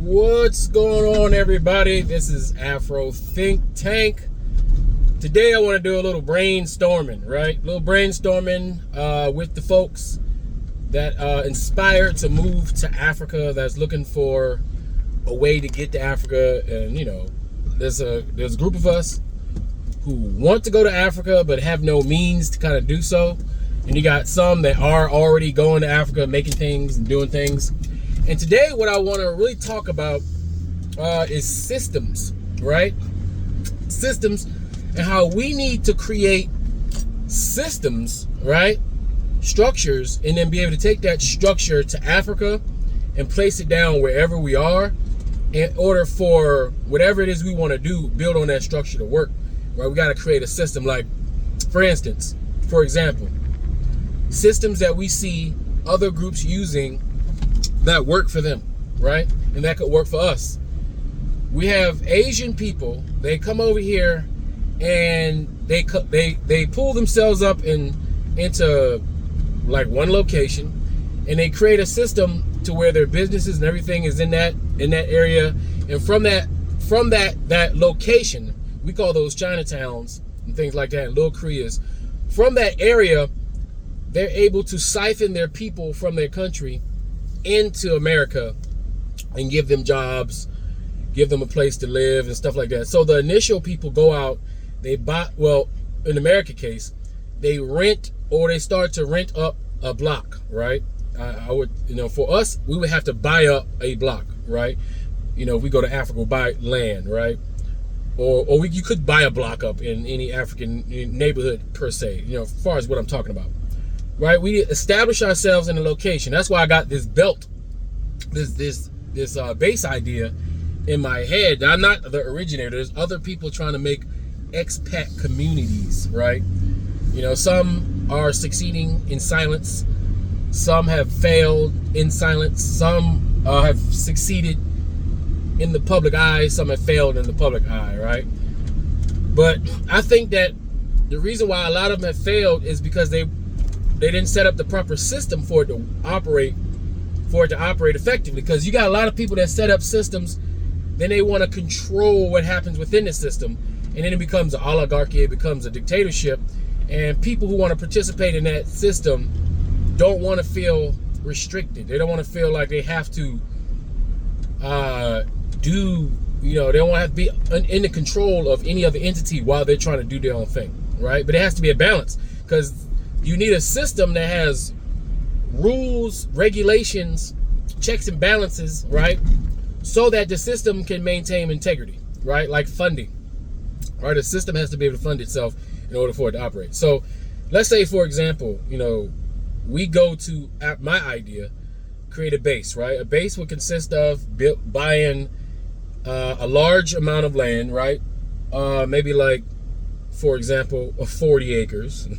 What's going on, everybody? This is Afro Think Tank. Today I want to do a little brainstorming, right? A little brainstorming with the folks that inspired to move to Africa, that's looking for a way to get to Africa. And you know, there's a group of us who want to go to Africa but have no means to kind of do so. And you got some that are already going to Africa, making things and doing things. And today what I want to really talk about is systems, right? Systems, and how we need to create systems, right? Structures, and then be able to take that structure to Africa and place it down wherever we are in order for whatever it is we want to do, build on that structure to work, right? We got to create a system. Like, for instance, for example, systems that we see other groups using that work for them, right? And that could work for us. We have Asian people, they come over here and they pull themselves up into like one location, and they create a system to where their businesses and everything is in that area. And from that location, we call those Chinatowns and things like that, and little Koreas. From that area, they're able to siphon their people from their country into America and give them jobs, give them a place to live and stuff like that. So the initial people go out, they buy, well, in America case, they rent, or they start to rent up a block, right? I would, you know, for us, we would have to buy up a block, right? You know, if we go to Africa, we'll buy land, right? Or you could buy a block up in any African neighborhood per se, you know, as far as what I'm talking about. Right, we establish ourselves in a location. That's why I got this belt, this base idea in my head. I'm not the originator. There's other people trying to make expat communities, right? You know, some are succeeding in silence. Some have failed in silence. Some have succeeded in the public eye. Some have failed in the public eye, right? But I think that the reason why a lot of them have failed is because they didn't set up the proper system for it to operate effectively. Because you got a lot of people that set up systems, then they want to control what happens within the system, and then it becomes an oligarchy, it becomes a dictatorship, and people who want to participate in that system don't want to feel restricted. They don't want to feel like they have to they don't want to be in the control of any other entity while they're trying to do their own thing, right? But it has to be a balance, because you need a system that has rules, regulations, checks and balances, right? So that the system can maintain integrity, right? Like funding, right? A system has to be able to fund itself in order for it to operate. So let's say, for example, you know, we go to, my idea, create a base, right? A base would consist of buying a large amount of land, right? Maybe like, for example, 40 acres.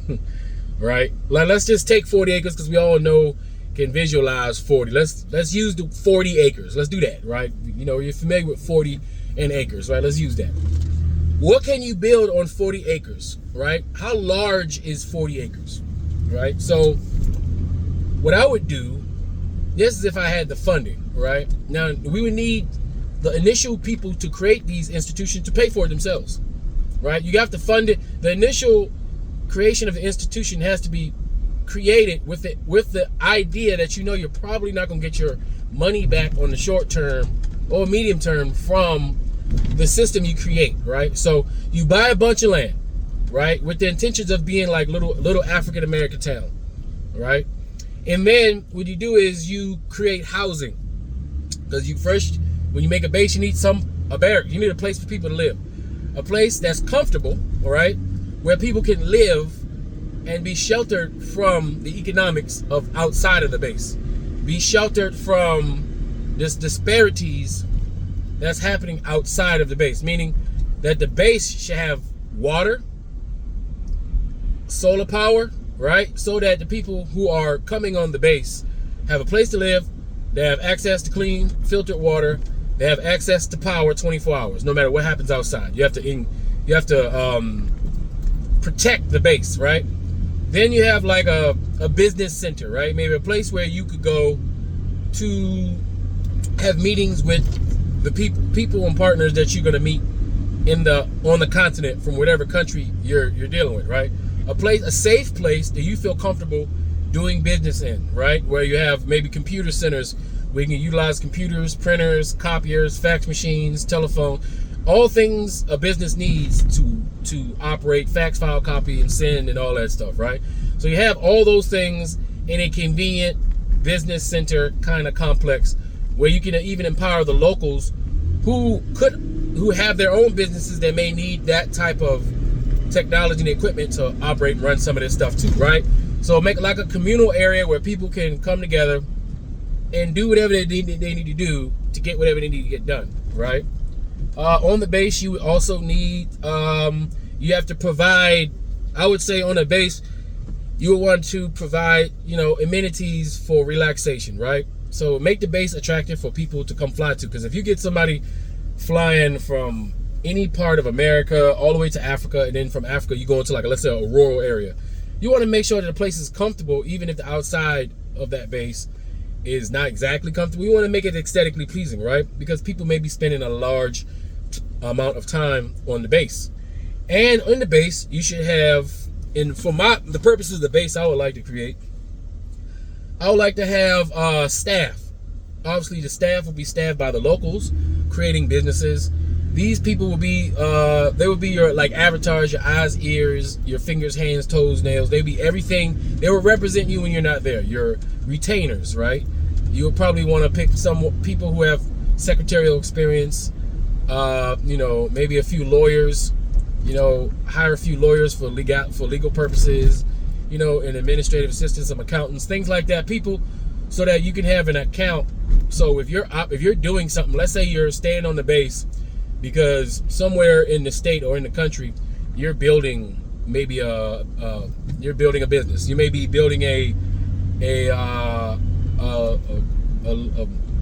Right? Like, let's just take 40 acres because we all can visualize 40. Let's use the 40 acres. Let's do that, right? You know, you're familiar with 40 and acres, right? Let's use that. What can you build on 40 acres, right? How large is 40 acres, right? So what I would do, this is if I had the funding, right? Now, we would need the initial people to create these institutions to pay for it themselves, right? You have to fund it. The initial creation of the institution has to be created with the idea that, you know, you're probably not going to get your money back on the short term or medium term from the system you create, right? So you buy a bunch of land, right, with the intentions of being like little African American town, right? And then what you do is you create housing, because when you make a base, you need a barrack. You need a place for people to live, a place that's comfortable, all right, where people can live and be sheltered from the economics of outside of the base, be sheltered from this disparities that's happening outside of the base, meaning that the base should have water, solar power, right? So that the people who are coming on the base have a place to live, they have access to clean, filtered water, they have access to power 24 hours, no matter what happens outside. You have to protect the base, right? Then you have like a business center, right? Maybe a place where you could go to have meetings with the people and partners that you're gonna meet on the continent from whatever country you're dealing with, right? A safe place that you feel comfortable doing business in, right? Where you have maybe computer centers where you can utilize computers, printers, copiers, fax machines, telephone, all things a business needs to operate, fax, file, copy, and send, and all that stuff, right? So you have all those things in a convenient business center kind of complex where you can even empower the locals who have their own businesses that may need that type of technology and equipment to operate and run some of this stuff too, right? So make like a communal area where people can come together and do whatever they need to do to get whatever they need to get done, right? On the base, you also need, you have to provide, I would say on the base, you would want to provide, amenities for relaxation, right? So make the base attractive for people to come fly to. Because if you get somebody flying from any part of America all the way to Africa, and then from Africa you go into like, let's say, a rural area, you want to make sure that the place is comfortable, even if the outside of that base is not exactly comfortable. You want to make it aesthetically pleasing, right? Because people may be spending a large amount of time on the base. And on the base, you should have, and for the purposes of the base I would like to create, I would like to have staff. Obviously, the staff will be staffed by the locals creating businesses. These people will be, they will be your like avatars, your eyes, ears, your fingers, hands, toes, nails. They'll be everything. They will represent you when you're not there. Your retainers, right? You'll probably want to pick some people who have secretarial experience, maybe a few lawyers, hire a few lawyers for legal purposes, and administrative assistants, some accountants, things like that, people, so that you can have an account. So if you're doing something, let's say you're staying on the base because somewhere in the state or in the country you're building maybe you're building a business. You may be building a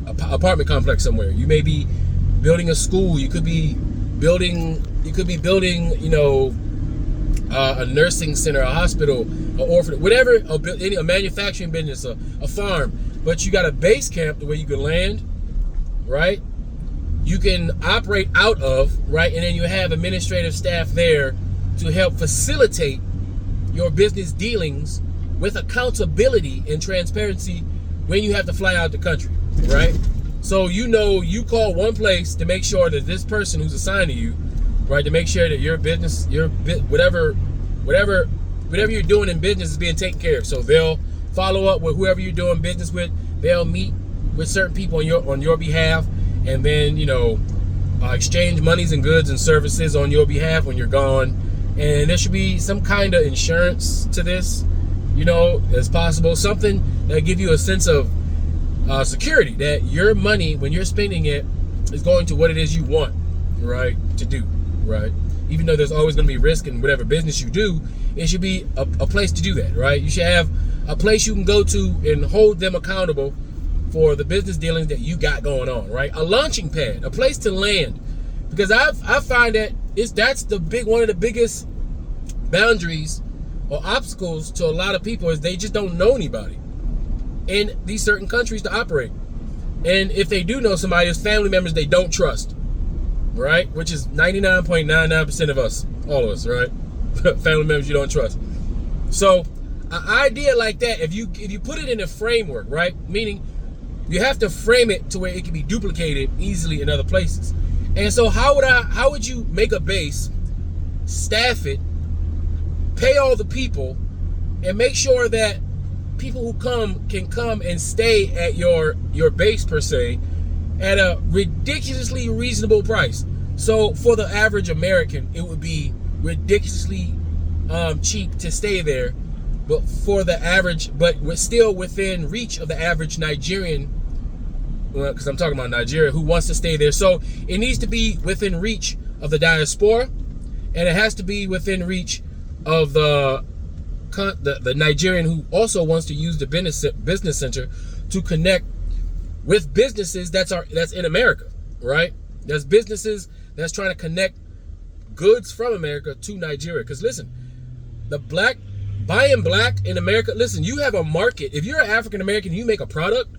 apartment complex somewhere. You may be building a school. You could be building a nursing center, a hospital, an orphanage, whatever, a manufacturing business, a farm. But you got a base camp where you can land, right? You can operate out of, right? And then you have administrative staff there to help facilitate your business dealings with accountability and transparency when you have to fly out the country, right? So you call one place to make sure that this person who's assigned to you, right, to make sure that your business, whatever you're doing in business is being taken care of. So they'll follow up with whoever you're doing business with. They'll meet with certain people on your behalf, and then exchange monies and goods and services on your behalf when you're gone. And there should be some kind of insurance to this, as possible, something that give you a sense of security that your money, when you're spending it, is going to what it is you want, right, to do, right? Even though there's always going to be risk in whatever business you do, it should be a place to do that, right? You should have a place you can go to and hold them accountable for the business dealings that you got going on, right? A launching pad, a place to land, because I find that that's one of the biggest boundaries or obstacles to a lot of people is they just don't know anybody in these certain countries to operate. And if they do know somebody, it's family members they don't trust, right? Which is 99.99% of us, all of us, right? Family members you don't trust. So an idea like that, if you put it in a framework, right? Meaning you have to frame it to where it can be duplicated easily in other places. And so how would you make a base, staff it, pay all the people, and make sure that people who can come and stay at your base per se at a ridiculously reasonable price. So for the average American, it would be ridiculously cheap to stay there, but for the average, but we're still within reach of the average Nigerian, because I'm talking about Nigeria, who wants to stay there. So it needs to be within reach of the diaspora, and it has to be within reach of the Nigerian who also wants to use the business center to connect with businesses that's in America, right? There's businesses that's trying to connect goods from America to Nigeria. Because listen, buying black in America, listen, you have a market. If you're an African American, you make a product,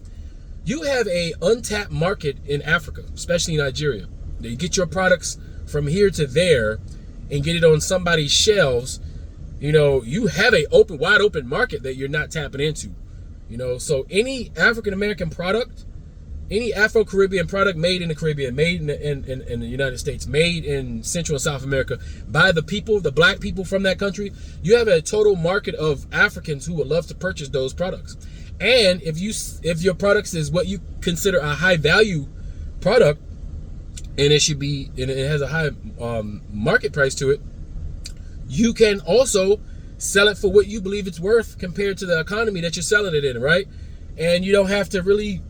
You have a untapped market in Africa, especially Nigeria. You get your products from here to there and get it on somebody's shelves. You have a wide open market that you're not tapping into. So any African American product, any Afro-Caribbean product made in the Caribbean, made in the United States, made in Central and South America by the people, the black people from that country, you have a total market of Africans who would love to purchase those products. And if your products is what you consider a high value product, and it has a high market price to it, you can also sell it for what you believe it's worth compared to the economy that you're selling it in, right? And you don't have to really,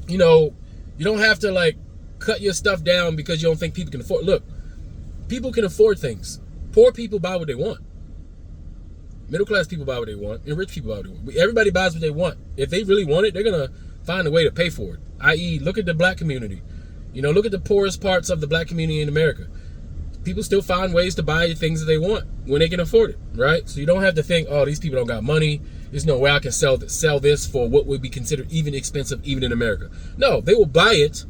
you don't have to like cut your stuff down because you don't think people can afford. Look, people can afford things. Poor people buy what they want. Middle class people buy what they want, and rich people buy what they want. Everybody buys what they want. If they really want it, they're gonna find a way to pay for it. I.e., look at the black community. Look at the poorest parts of the black community in America. People still find ways to buy things that they want when they can afford it, right? So you don't have to think, oh, these people don't got money. There's no way I can sell this for what would be considered even expensive, even in America. No, they will buy it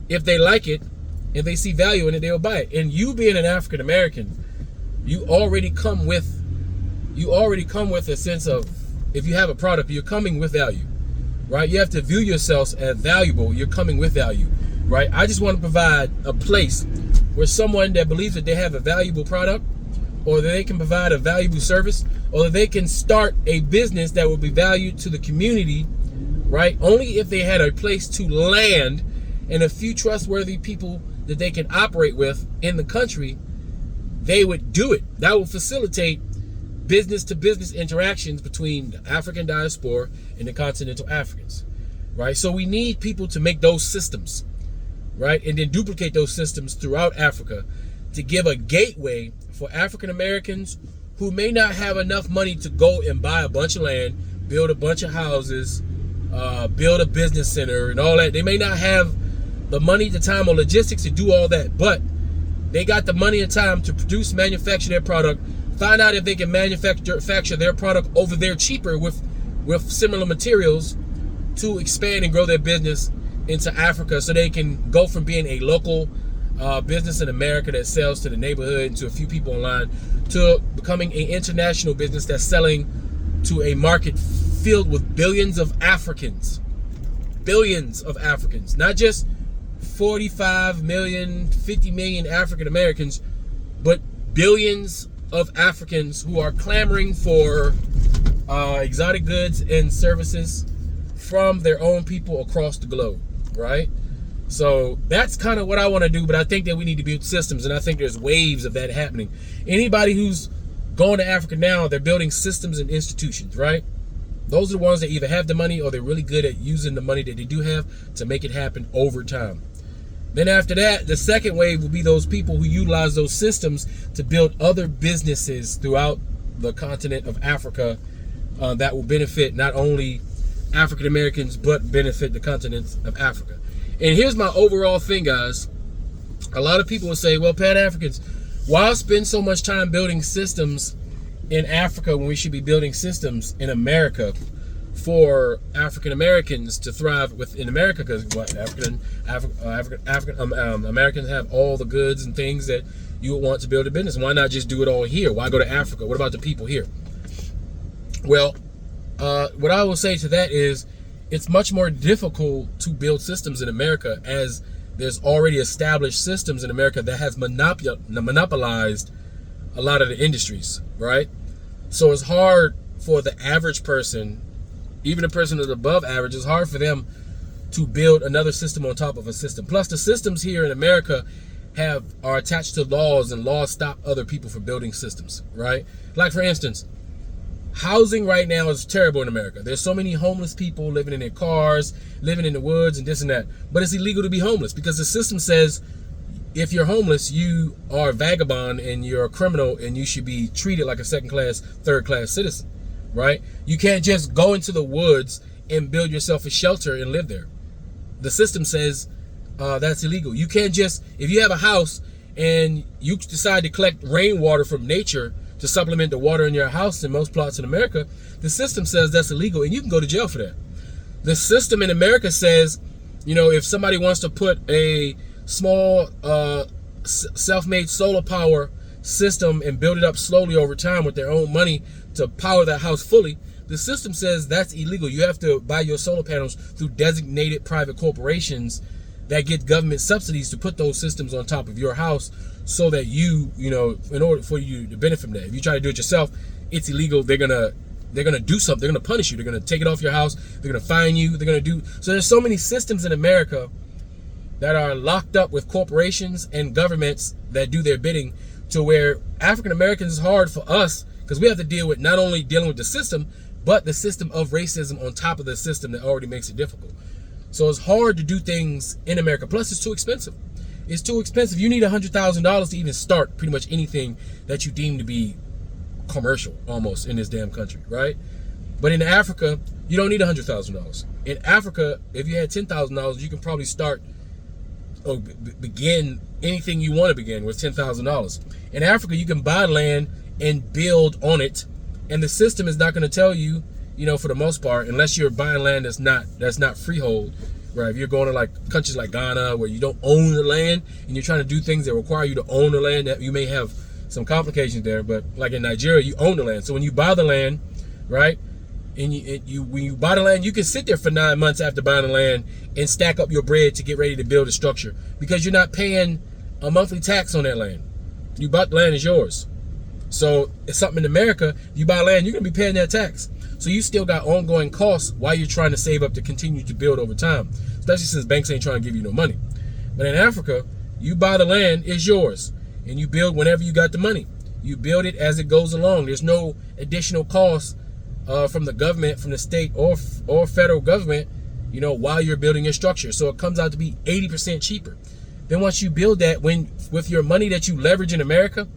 if they like it, if they see value in it, they will buy it. And you being an African American, you already come with a sense of, if you have a product, you're coming with value, right? You have to view yourselves as valuable. You're coming with value, right? I just want to provide a place where someone that believes that they have a valuable product, or that they can provide a valuable service, or that they can start a business that will be valued to the community, right? Only if they had a place to land and a few trustworthy people that they can operate with in the country, they would do it. That will facilitate business to business interactions between the African diaspora and the continental Africans, right? So we need people to make those systems, right? And then duplicate those systems throughout Africa to give a gateway for African Americans who may not have enough money to go and buy a bunch of land, build a bunch of houses, build a business center and all that. They may not have the money, the time, or logistics to do all that, but they got the money and time to manufacture their product, find out if they can manufacture their product over there cheaper with similar materials to expand and grow their business into Africa, so they can go from being a local business in America that sells to the neighborhood and to a few people online to becoming an international business that's selling to a market filled with billions of Africans, not just 45 million, 50 million African Americans, but billions of Africans who are clamoring for exotic goods and services from their own people across the globe, right? So that's kind of what I want to do, but I think that we need to build systems, and I think there's waves of that happening. Anybody who's going to Africa now, they're building systems and institutions, right? Those are the ones that either have the money or they're really good at using the money that they do have to make it happen over time. Then after that, the second wave will be those people who utilize those systems to build other businesses throughout the continent of Africa that will benefit not only African Americans, but benefit the continent of Africa. And here's my overall thing, guys. A lot of people will say, well, Pan-Africans, why spend so much time building systems in Africa when we should be building systems in America for African Americans to thrive within America? Because African Americans have all the goods and things that you would want to build a business. Why not just do it all here? Why go to Africa? What about the people here? Well, what I will say to that is, it's much more difficult to build systems in America, as there's already established systems in America that has monopolized a lot of the industries, right? So it's hard for the average person, even a person that's above average, it's hard for them to build another system on top of a system. Plus, the systems here in America are attached to laws, and laws stop other people from building systems, right? Like, for instance, housing right now is terrible in America. There's so many homeless people living in their cars, living in the woods and this and that. But it's illegal to be homeless because the system says if you're homeless, you are a vagabond and you're a criminal and you should be treated like a second-class, third-class citizen, right? You can't just go into the woods and build yourself a shelter and live there. The system says that's illegal. You can't just, if you have a house and you decide to collect rainwater from nature to supplement the water in your house in most plots in America, the system says that's illegal and you can go to jail for that. The system in America says, if somebody wants to put a small self-made solar power system and build it up slowly over time with their own money to power that house fully, the system says that's illegal. You have to buy your solar panels through designated private corporations that get government subsidies to put those systems on top of your house, so that in order for you to benefit from that. If you try to do it yourself, it's illegal. They're gonna do something. They're gonna punish you. They're gonna take it off your house. They're gonna fine you. So there's so many systems in America that are locked up with corporations and governments that do their bidding, to where African Americans is hard for us, because we have to deal with not only dealing with the system, but the system of racism on top of the system that already makes it difficult. So it's hard to do things in America. Plus, it's too expensive. It's too expensive. You need $100,000 to even start pretty much anything that you deem to be commercial, almost, in this damn country, right? But in Africa, you don't need $100,000. In Africa, if you had $10,000, you can probably start or begin anything you want to begin with $10,000. In Africa, you can buy land and build on it, and the system is not going to tell you, for the most part, unless you're buying land that's not freehold, right? If you're going to like countries like Ghana, where you don't own the land and you're trying to do things that require you to own the land, that you may have some complications there. But like in Nigeria, you own the land. So when you buy the land, right, and when you buy the land, you can sit there for 9 months after buying the land and stack up your bread to get ready to build a structure, because you're not paying a monthly tax on that land. You bought the land, is yours. So it's something in America, you buy land, you're gonna be paying that tax. So you still got ongoing costs while you're trying to save up to continue to build over time, especially since banks ain't trying to give you no money. But in Africa, you buy the land, it's yours, and you build whenever you got the money. You build it as it goes along. There's no additional cost from the government, from the state or federal government, while you're building your structure. So it comes out to be 80% cheaper. Then once you build that, with your money that you leverage in America,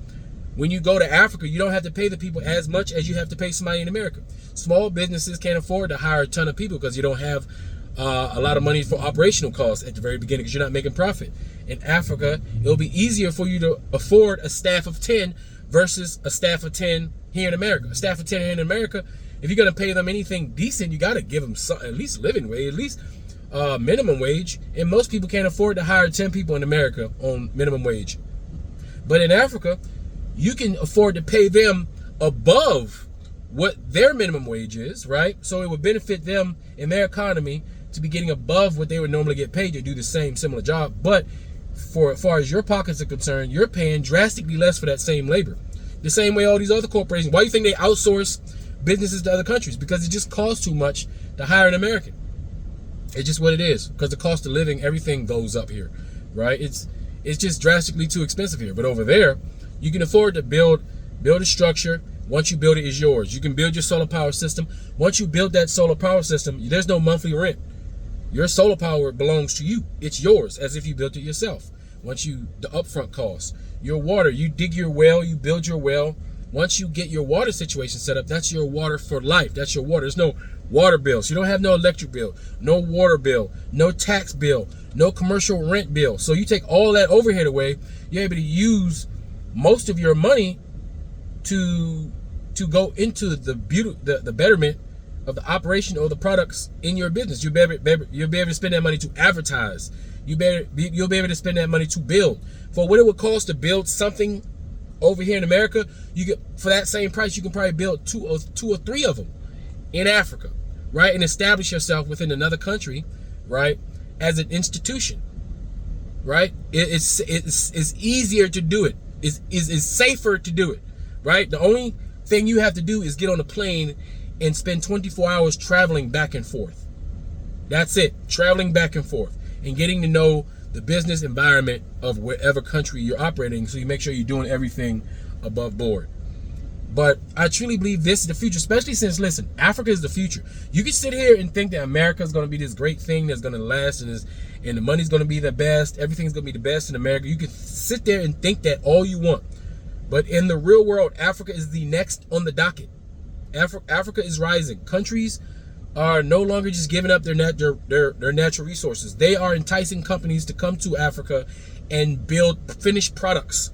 when you go to Africa, you don't have to pay the people as much as you have to pay somebody in America. Small businesses can't afford to hire a ton of people because you don't have a lot of money for operational costs at the very beginning, because you're not making profit. In Africa, it'll be easier for you to afford a staff of 10 versus a staff of 10 here in America. A staff of 10 here in America, if you're going to pay them anything decent, you got to give them at least living wage, at least minimum wage. And most people can't afford to hire 10 people in America on minimum wage. But in Africa, you can afford to pay them above what their minimum wage is, right? So it would benefit them in their economy to be getting above what they would normally get paid to do the similar job. But for as far as your pockets are concerned, you're paying drastically less for that same labor. The same way all these other corporations, why do you think they outsource businesses to other countries? Because it just costs too much to hire an American. It's just what it is, because the cost of living, everything goes up here, right? It's just drastically too expensive here. But over there, you can afford to build a structure. Once you build it, it's yours. You can build your solar power system. Once you build that solar power system, there's no monthly rent. Your solar power belongs to you. It's yours, as if you built it yourself. The upfront costs. Your water, you dig your well, you build your well. Once you get your water situation set up, that's your water for life. That's your water. There's no water bill. So you don't have no electric bill, no water bill, no tax bill, no commercial rent bill. So you take all that overhead away, you're able to use most of your money to go into the betterment of the operation or the products in your business. You'll be able to spend that money to advertise. You'll be able to spend that money to build. For what it would cost to build something over here in America, for that same price, you can probably build two or three of them in Africa, right? And establish yourself within another country, right, as an institution, right? It's easier to do it. It's safer to do it, right? The only thing you have to do is get on a plane and spend 24 hours traveling back and forth. That's it, traveling back and forth and getting to know the business environment of whatever country you're operating, so you make sure you're doing everything above board. But I truly believe this is the future, especially since, listen, Africa is the future. You can sit here and think that America is going to be this great thing that's going to last, and the money's going to be the best, everything's going to be the best in America. You can sit there and think that all you want. But in the real world, Africa is the next on the docket. Africa is rising. Countries are no longer just giving up their natural resources. They are enticing companies to come to Africa and build finished products.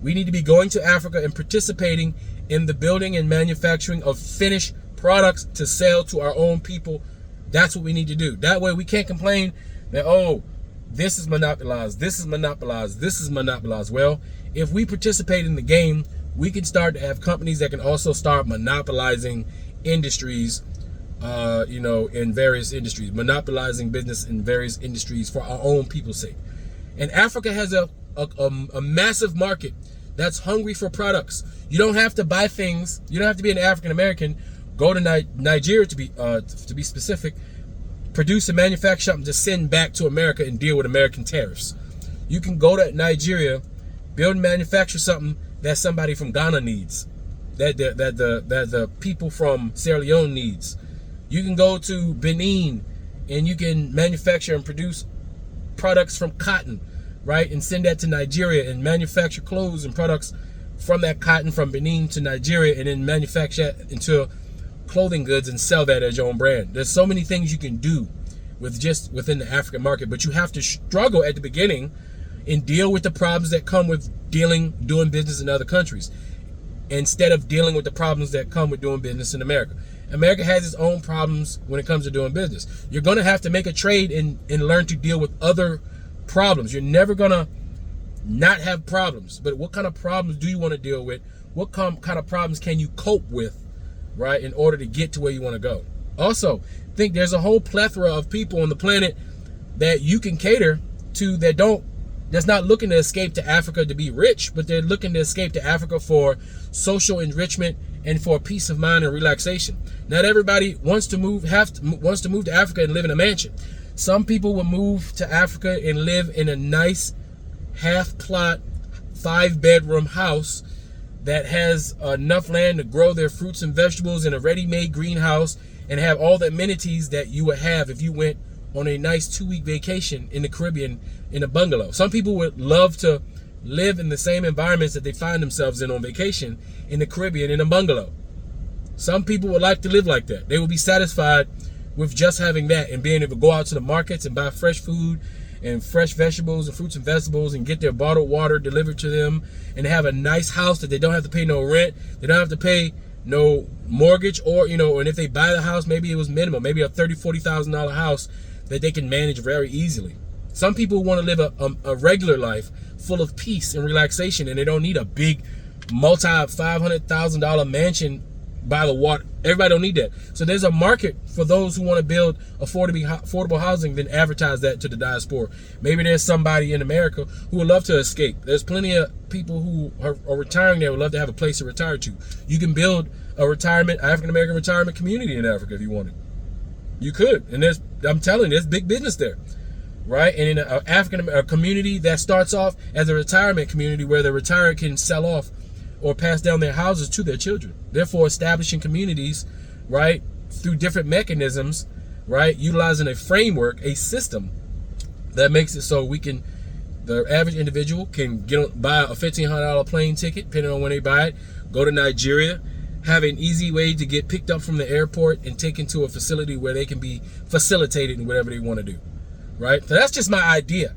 We need to be going to Africa and participating in the building and manufacturing of finished products to sell to our own people That's what we need to do. That way we can't complain that, oh, this is monopolized, this is monopolized, this is monopolized. Well, if we participate in the game, we can start to have companies that can also start monopolizing industries, in various industries, monopolizing business in various industries for our own people's sake. And Africa has a massive market that's hungry for products. You don't have to buy things. You don't have to be an African American. Go to Nigeria to be specific. Produce and manufacture something to send back to America and deal with American tariffs. You can go to Nigeria, build and manufacture something that somebody from Ghana needs, that the people from Sierra Leone needs. You can go to Benin and you can manufacture and produce products from cotton, right? And send that to Nigeria and manufacture clothes and products from that cotton from Benin to Nigeria, and then manufacture that into clothing goods and sell that as your own brand. There's so many things you can do with just within the African market, but you have to struggle at the beginning and deal with the problems that come with doing business in other countries, instead of dealing with the problems that come with doing business in America. America has its own problems when it comes to doing business. You're going to have to make a trade and learn to deal with other problems. You're never going to not have problems, but what kind of problems do you want to deal with? What kind of problems can you cope with, right, in order to get to where you want to go? Also, think there's a whole plethora of people on the planet that you can cater to that's not looking to escape to Africa to be rich, but they're looking to escape to Africa for social enrichment and for peace of mind and relaxation. Not everybody wants to move to Africa and live in a mansion. Some people will move to Africa and live in a nice half-plot 5-bedroom house that has enough land to grow their fruits and vegetables in a ready-made greenhouse and have all the amenities that you would have if you went on a nice 2-week vacation in the Caribbean in a bungalow. Some people would love to live in the same environments that they find themselves in on vacation in the Caribbean in a bungalow. Some people would like to live like that. They will be satisfied with just having that and being able to go out to the markets and buy fresh food and fresh vegetables and fruits and vegetables and get their bottled water delivered to them and have a nice house that they don't have to pay no rent. They don't have to pay no mortgage, or, and if they buy the house, maybe it was minimum, maybe a $30,000, $40,000 house that they can manage very easily. Some people want to live a regular life full of peace and relaxation, and they don't need a big multi-$500,000 mansion by the water. Everybody don't need that. So there's a market for those who want to build affordable housing, then advertise that to the diaspora. Maybe there's somebody in America who would love to escape. There's plenty of people who are retiring there would love to have a place to retire to. You can build a African-American retirement community in Africa if you wanted. You could. And I'm telling you, there's big business there. Right? And in a community that starts off as a retirement community where the retired can sell off or pass down their houses to their children. Therefore, establishing communities, right, through different mechanisms, right, utilizing a framework, a system that makes it so the average individual can buy a $1,500 plane ticket, depending on when they buy it, go to Nigeria, have an easy way to get picked up from the airport and taken to a facility where they can be facilitated in whatever they want to do. Right? So that's just my idea.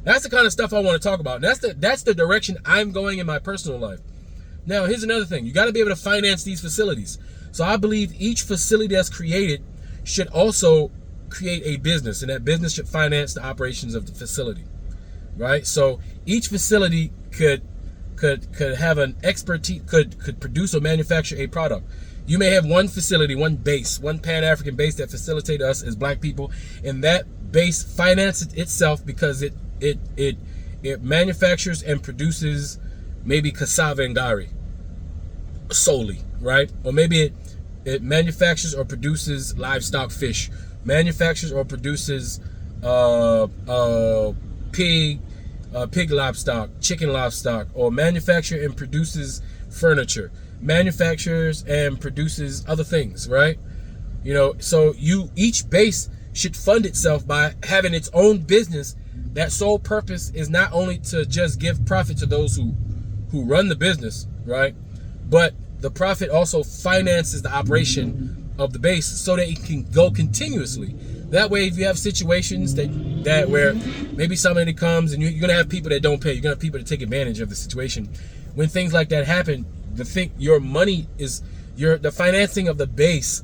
That's the kind of stuff I want to talk about. And that's the direction I'm going in my personal life. Now, here's another thing. You got to be able to finance these facilities. So I believe each facility that's created should also create a business, and that business should finance the operations of the facility. Right? So each facility could have an expertise, could produce or manufacture a product. You may have one facility, one base, one Pan-African base that facilitates us as black people, and that base finances itself because it manufactures and produces maybe cassava and gari solely, right? Or maybe it manufactures or produces livestock, fish, manufactures or produces pig livestock, chicken livestock, or manufacture and produces furniture, manufactures and produces other things, right? So each base should fund itself by having its own business. That sole purpose is not only to just give profit to those who run the business, right? But the profit also finances the operation of the base so that it can go continuously. That way, if you have situations that where maybe somebody comes and you're gonna have people that don't pay, you're gonna have people that take advantage of the situation. When things like that happen, your money is the financing of the base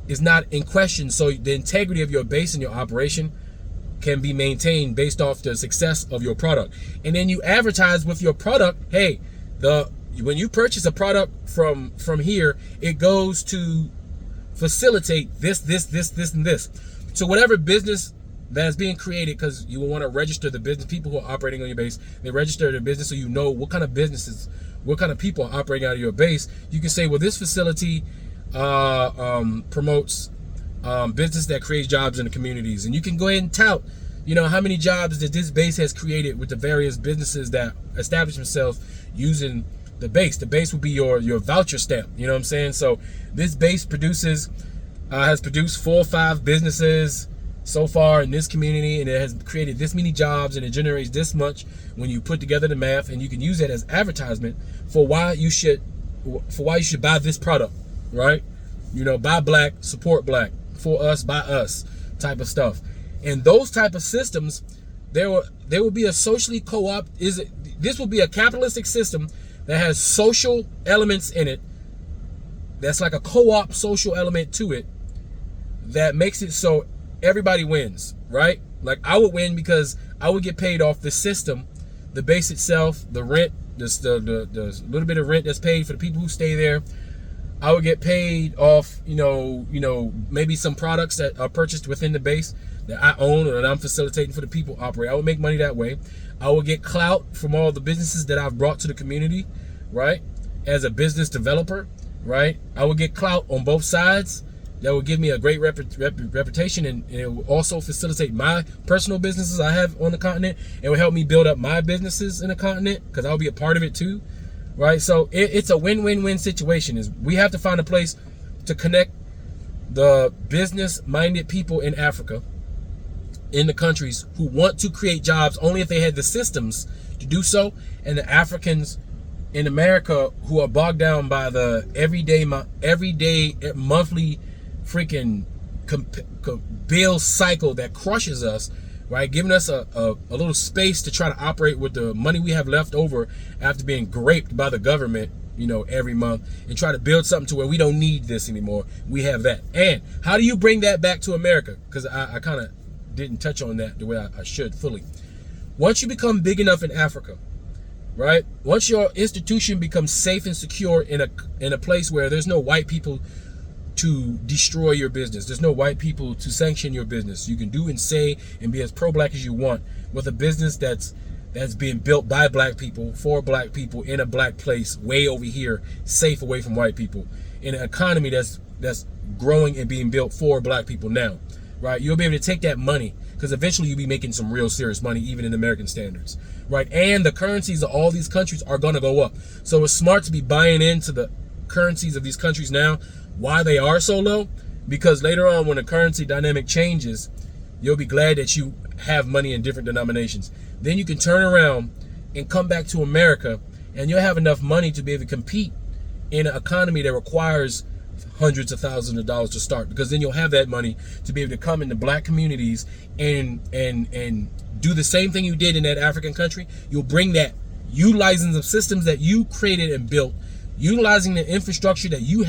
is not in question. So the integrity of your base and your operation can be maintained based off the success of your product. And then you advertise with your product. Hey, when you purchase a product from here, it goes to facilitate this, and this. So whatever business that's being created, because you will want to register the business, people who are operating on your base, they register their business so you know what kind of businesses, what kind of people are operating out of your base. You can say, well, this facility promotes business that creates jobs in the communities, and you can go ahead and tout, how many jobs that this base has created with the various businesses that establish themselves using the base. The base will be your voucher stamp. You know what I'm saying? So this base has produced 4 or 5 businesses so far in this community, and it has created this many jobs, and it generates this much when you put together the math, and you can use that as advertisement for why you should buy this product, right? Buy black, support black, for us, by us type of stuff. And those type of systems, there will be a socially co-op. This will be a capitalistic system that has social elements in it. That's like a co-op social element to it that makes it so everybody wins, right? Like I would win because I would get paid off the system, the base itself, the rent, the little bit of rent that's paid for the people who stay there. I would get paid off, maybe some products that are purchased within the base that I own or that I'm facilitating for the people who operate. I would make money that way. I would get clout from all the businesses that I've brought to the community, right? As a business developer, right? I would get clout on both sides. That would give me a great reputation, and it will also facilitate my personal businesses I have on the continent. It will help me build up my businesses in the continent because I'll be a part of it too, right? So it's a win-win-win situation. We have to find a place to connect the business-minded people in Africa, in the countries who want to create jobs only if they had the systems to do so, and the Africans in America who are bogged down by the everyday monthly freaking bill cycle that crushes us, right? Giving us a little space to try to operate with the money we have left over after being graped by the government, every month, and try to build something to where we don't need this anymore. We have that. And how do you bring that back to America? Because I kind of didn't touch on that the way I should fully. Once you become big enough in Africa, right? Once your institution becomes safe and secure in a place where there's no white people to destroy your business, there's no white people to sanction your business, you can do and say and be as pro-black as you want with a business that's being built by black people, for black people, in a black place, way over here, safe away from white people, in an economy that's growing and being built for black people now, right? You'll be able to take that money, because eventually you'll be making some real serious money, even in American standards, right? And the currencies of all these countries are going to go up. So it's smart to be buying into the currencies of these countries now. Why they are so low? Because later on, when the currency dynamic changes, you'll be glad that you have money in different denominations. Then you can turn around and come back to America, and you'll have enough money to be able to compete in an economy that requires hundreds of thousands of dollars to start, because then you'll have that money to be able to come into black communities and do the same thing you did in that African country. You'll bring that, utilizing the systems that you created and built, utilizing the infrastructure that you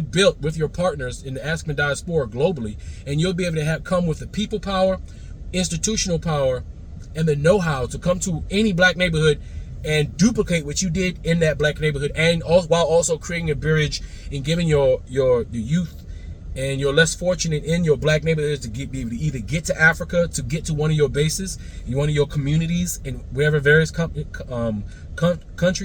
built with your partners in the African diaspora globally, and you'll be able to come with the people power, institutional power, and the know-how to come to any black neighborhood and duplicate what you did in that black neighborhood, and while also creating a bridge and giving your youth and your less fortunate in your black neighborhoods to be able to either get to Africa, to get to one of your bases, one of your communities in wherever various countries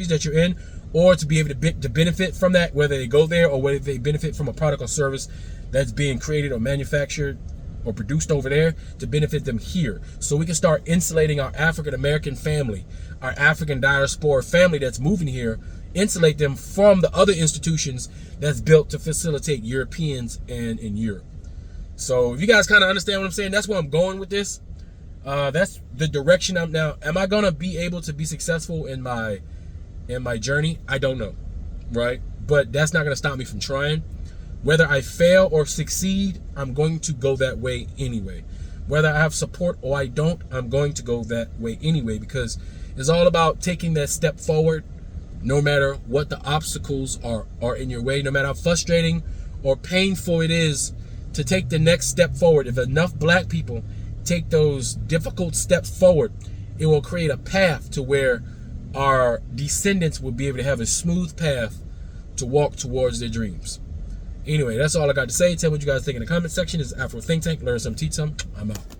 that you're in, or to be able to benefit from that, whether they go there or whether they benefit from a product or service that's being created or manufactured or produced over there to benefit them here. So we can start insulating our African American family, our African diaspora family that's moving here, insulate them from the other institutions that's built to facilitate Europeans and in Europe. So if you guys kind of understand what I'm saying, that's where I'm going with this. That's the direction I'm now. Am I gonna be able to be successful in my journey? I don't know, right? But that's not gonna stop me from trying. Whether I fail or succeed, I'm going to go that way anyway. Whether I have support or I don't, I'm going to go that way anyway, because it's all about taking that step forward, no matter what the obstacles are in your way, no matter how frustrating or painful it is to take the next step forward, if enough black people take those difficult steps forward, it will create a path to where our descendants will be able to have a smooth path to walk towards their dreams. Anyway, that's all I got to say. Tell me what you guys think in the comment section. This is Afro Think Tank. Learn some, teach some. I'm out.